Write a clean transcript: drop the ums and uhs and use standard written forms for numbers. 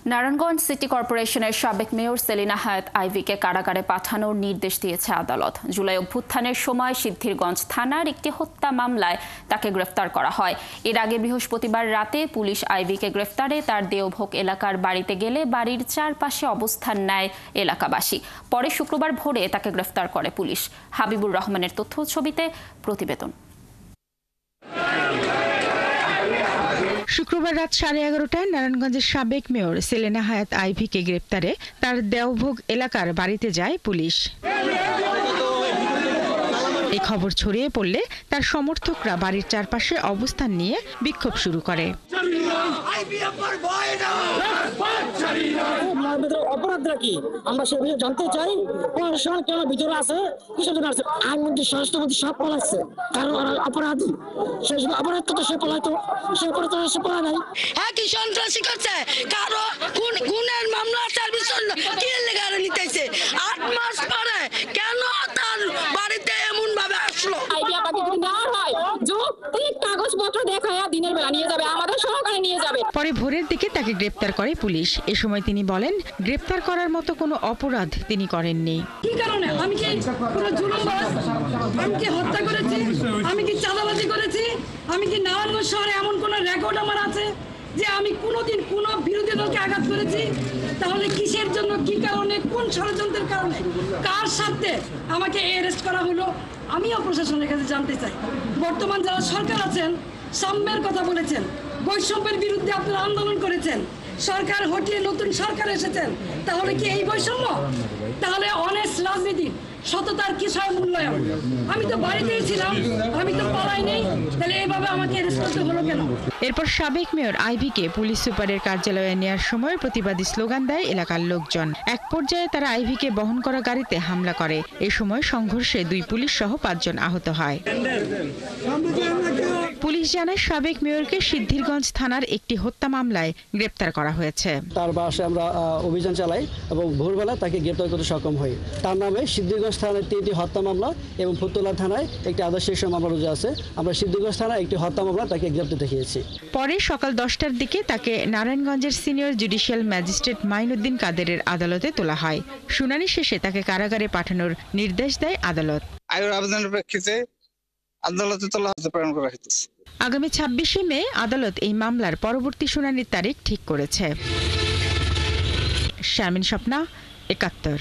Narayanganj city কর্পোরেশনের সাবেক mayor Selina হায়াত আইভীকে কারাগারে পাঠানোর নির্দেশ দিয়েছে আদালত। জুলাই অভ্যুত্থানের সময় সিদ্ধিরগঞ্জ থানার একটি হত্যা মামলায় তাকে গ্রেফতার করা হয়। এর আগে বৃহস্পতিবার রাতে পুলিশ আইভীকে গ্রেফতারে তার দেওভোগ এলাকার বাড়িতে গেলে বাড়ির চারপাশে অবস্থান নেয় এলাকাবাসী। পরে শুক্রবার ভোরে তাকে গ্রেফতার করে পুলিশ। হাবিবুর রহমানের তথ্য ছবিতে প্রতিবেদন। শুক্রবার রাত 11:30টায় নারায়ণগঞ্জের সাবেক মেয়র সেলিনা হায়াত আইভীকে গ্রেপ্তারে তার দেওভোগ এলাকার বাড়িতে যায় পুলিশ। এই খবর ছড়িয়ে পড়লে তার সমর্থকরা বাড়ির চারপাশে অবস্থান নিয়ে বিক্ষোভ শুরু করে। অপরাধটা কি আমরা সে বিষয়ে জানতে চাই। কেন ভিতরে আছে, কিসের জন্য আছে? আইনমন্ত্রী, স্বরাষ্ট্রমন্ত্রী সব পলাচ্ছে, কারণ অপরাধী। সে অপরাধ করতে সে পলাইতো, সে অপরাধ সে পলা নাই। কি সন্ত্রাসী করছে, কারো খুনের মামলা সার্ভিস কি লেগে নিতেছে। 8 মাস পরে কেন তার বাড়িতে এমন ভাবে আসলো? আইডিয়া পাতি যদি না হয় যৌক্তিক কাগজপত্র দেখায়া দিনের বেলা নিয়ে যাবে, আমাদের সহকারে নিয়ে যাবে। পরে ভোরের দিকে তাকে গ্রেপ্তার করে পুলিশ। এ সময় তিনি বলেন, গ্রেপ্তার করার মতো কোনো অপরাধ তিনি করেননি। কি কারণে? আমি কি কোনো জুলুমবাজ? আমি কি হত্যা করেছি? আমি কি চাঁদাবাজি করেছি? আমি কি নারায়ণগঞ্জ শহরে এমন কোনো রেকর্ড আমার আছে যে আমি কোনোদিন কোনো বিরোধী দলকে আঘাত করেছি? তাহলে কিসের জন্য, কি কারণে, কোন ষড়যন্ত্রের কারণে, কার সাথে আমাকে অ্যারেস্ট করা হলো? আমিও প্রশাসনের কাছে জানতে চাই। বর্তমান যারা সরকার আছেন, সাম্যের কথা বলেছেন, বৈষম্যের বিরুদ্ধে আপনারা আন্দোলন করেছেন, সরকার হটিয়ে নতুন সরকার এসেছেন, তাহলে কি এই বৈষম্য? তাহলে অনেস্ট রাজনীতি, সততার কিসের মূল্যায়ন? আমি তো বাড়িতেই ছিলাম, আমি তো পলাই নেই, তাহলে এইভাবে আমাকে অ্যারেস্ট করতে হলো কেন? এরপর সাবেক মেয়র আইভীকে পুলিশ সুপারের কার্যালয়ে নেওয়ার সময় প্রতিবাদী স্লোগান দেয় এলাকার লোকজন। এক পর্যায়ে তারা আইভীকে বহন করা গাড়িতে হামলা করে। এ সময় সংঘর্ষে 2 পুলিশ সহ 5 জন আহত হয়। পুলিশ জানায় সাবেক মেয়রকে সিদ্ধিরগঞ্জ থানার একটি হত্যা মামলায় গ্রেপ্তার করা হয়েছে। তার বাসায় আমরা অভিযান চালাই এবং ভোরবেলা তাকে গ্রেপ্তার করতে সক্ষম হই। তার নামে সিদ্ধিরগঞ্জ থানায় 3টি হত্যা মামলা এবং ফুতুল্লা থানায় একটি আদর্শ মামলা রুজু আছে। আমরা সিদ্ধিরগঞ্জ থানায় একটি হত্যা মামলা তাকে গ্রেপ্তার দেখিয়েছি। পরে সকাল 10টার দিকে তাকে নারায়ণগঞ্জের সিনিয়র জুডিশিয়াল ম্যাজিস্ট্রেট মাইনুদ্দিন কাদেরের আদালতে তোলা হয়। শুনানি শেষে তাকে কারাগারে পাঠানোর নির্দেশ দেয় আদালত। আবেদনের প্রেক্ষিতে আদালতে তোলা হতে প্রেরণ করা হয়েছে। আগামী 26শে মে আদালত এই মামলার পরবর্তী শুনানির তারিখ ঠিক করেছে। শামিন স্বপ্না, 71।